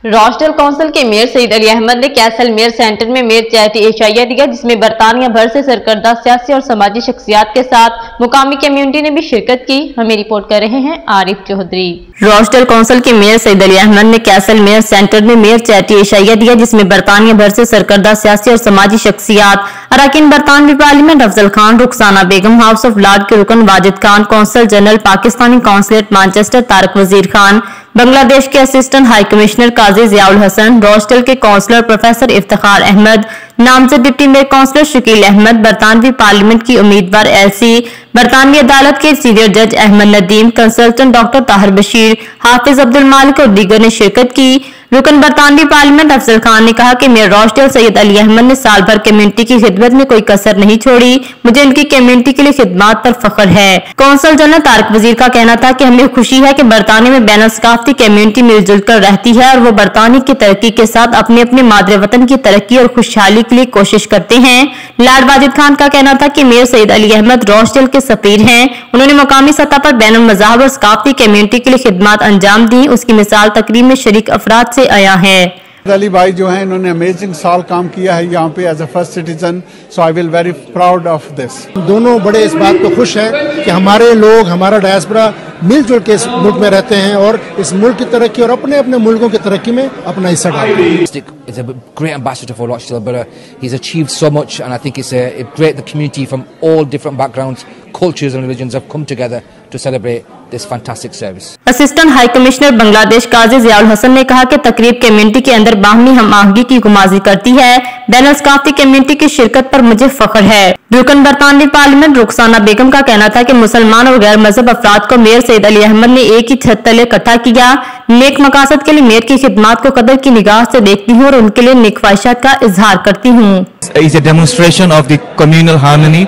راشٹل council کے mayor سعید علی احمد نے castle mayor centre میں میئر چیریٹی عشائیہ دیا، جس میں برطانیہ بھر سے سرکردہ سیاسی اور سماجی شخصیات کے ساتھ مقامی کمیونٹی نے بھی شرکت کی۔ ہمیں رپورٹ کر رہے ہیں عارف چودھری۔ راشٹل کونسل کے میئر سعید علی احمد نے کیسل میئر سینٹر میں میئر چیریٹی عشائیہ دیا، جس میں برطانیہ بھر سے سرکردہ سیاسی اور سماجی شخصیات، اراکین برطانوی parliament Afzal Khan, Rukhsana Begum, house of lord کے رکن Wajid Khan, consul general Pakistani consulate Manchester Tariq Wazir Khan, بنگلہ دیش کے اسسٹنٹ ہائی کمشنر قاضی ضیاء الحسن، راشٹل کے کونسلر پروفیسر افتخار احمد، نامزد deputy mayor councillor Shakeel Ahmed, برطانوی پارلیمنٹ کی امیدوار ایلسی، برطانوی عدالت کے سینئر جج احمد ندیم، کنسلٹنٹ ڈاکٹر طاہر بشیر، حافظ عبدالمالک اور دیگر نے شرکت کی۔ رکن برطانوی پارلیمنٹ افضل خان نے کہا کہ میئر راشٹل سید علی احمد نے سال بھر کمیونٹی کی خدمت میں کوئی کسر نہیں چھوڑی، مجھے ان کی کمیونٹی کے لیے خدمات پر فخر ہے۔ کونسل جنرل طارق وزیر کا کہنا تھا کہ ہمیں خوشی ہے کہ برطانیہ میں بین الثقافتی کمیونٹی مل جل کر رہتی ہے اور وہ برطانیہ کی ترقی کے ساتھ اپنے مادر وطن کی ترقی اور خوشحالی کے لیے کوشش کرتے ہیں۔ لارڈ واجد خان کا کہنا تھا کہ میئر سعید علی احمد راشٹل کے سفیر ہیں، انہوں نے مقامی سطح پر بین المذاہب اور ثقافتی کمیونٹی کے لیے خدمات انجام دی، اس کی مثال تقریب میں شریک افراد سے آیا ہے۔ علی بھائی جو ہیں انہوں نے امیزنگ سال کام کیا ہے یہاں پہ as a first citizen, so I will very proud of this. دونوں بڑے اس بات کو خوش ہیں کہ ہمارے لوگ، ہمارا ڈائسپورا مل جل کے اس ملک میں رہتے ہیں اور اس ملک کی ترقی اور اپنے ملکوں کی ترقی میں اپنا حصہ ڈالتے ہیں۔ He's a great ambassador for Rochdale Borough. He's achieved so much, and I think it's great the community from all different backgrounds, cultures and religions have come together to celebrate this fantastic service. Assistant high commissioner Bangladesh Qazi Zia الحسن نے کہا کہ تقریب community کے اندر باہمی ہم آہنگی کی گمازی کرتی ہے، بین الثقافتی کمیونٹی کی شرکت پر مجھے فخر ہے۔ رکن برطانوی پارلیمنٹ رخسانہ بیگم کا کہنا تھا کہ مسلمان اور غیر مذہب افراد کو میئر سعید علی احمد نے ایک ہی چھت تلے اکٹھا کیا۔ نیک مقاصد کے لیے میئر کی خدمات کو قدر کی نگاہ سے دیکھتی ہوں اور ان کے لیے نیک خواہشات کا اظہار کرتی ہوں۔ It's a demonstration of the communal harmony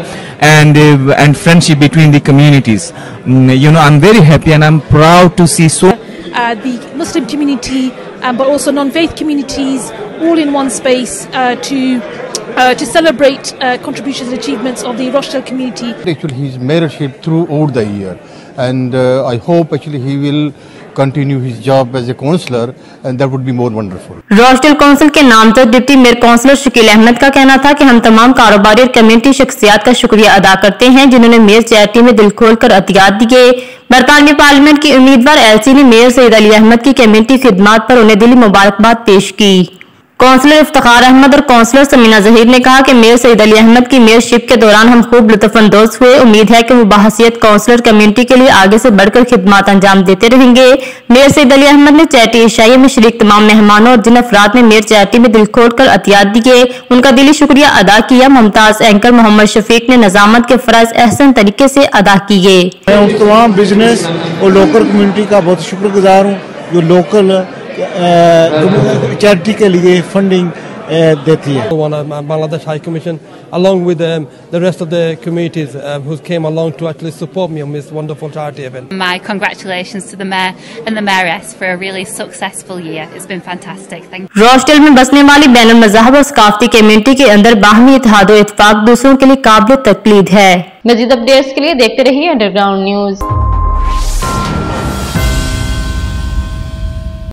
and friendship between the communities. I'm very happy and I'm proud to see the Muslim community, but also non-faith communities, all in one space to celebrate contributions and achievements of the Rochdale community. Actually, his mayorship throughout the year, and I hope actually he will continue his job as a councillor, and that would be more wonderful. Rochdale council کے نامزد deputy mayor councillor Shakeel Ahmed کا کہنا تھا کہ ہم تمام کاروباری اور کمیونٹی شخصیات کا شکریہ ادا کرتے ہیں جنہوں نے میئر چیریٹی میں دل کھول کر عطیات دیے۔ برطانوی پارلیمنٹ کی امیدوار ایلسی نے میئر سعید علی احمد کی کمیونٹی خدمات پر انہیں دلی مبارکباد پیش کی۔ کونسلر افتخار احمد اور کونسلر سمینہ ظہیر نے کہا کہ میئر سعید علی احمد کی میئر شپ کے دوران ہم خوب لطف اندوز ہوئے، امید ہے کہ وہ بحیثیت کونسلر کمیونٹی کے لیے آگے سے بڑھ کر خدمات انجام دیتے رہیں گے۔ میئر سعید علی احمد نے چیریٹی عشائیہ میں شریک تمام مہمانوں اور جن افراد نے میئر چیریٹی میں دل کھول کر عطیات دیے ان کا دلی شکریہ ادا کیا۔ ممتاز اینکر محمد شفیق نے نظامت کے فرائض احسن طریقے سے ادا کیے۔ میں ان تمام بزنس اور لوکل کمیونٹی کا بہت شکر گزار ہوں جو لوکل چیریٹی کے لیے فنڈنگ دیتی ہے۔ Bangladesh High Commission, along with the rest of the communities who came along to actually support me on this wonderful charity event. My congratulations to the Mayor and the Mayoress for a really successful year. It's been fantastic. Thank you. راشٹل میں بسنے والی بین المذاہب اور ثقافتی community کے اندر باہمی اتحاد و اتفاق دوسروں کے لیے قابل تقلید ہے۔ مزید اپڈیٹس کے لیے دیکھتے رہیے انڈر گراؤنڈ نیوز۔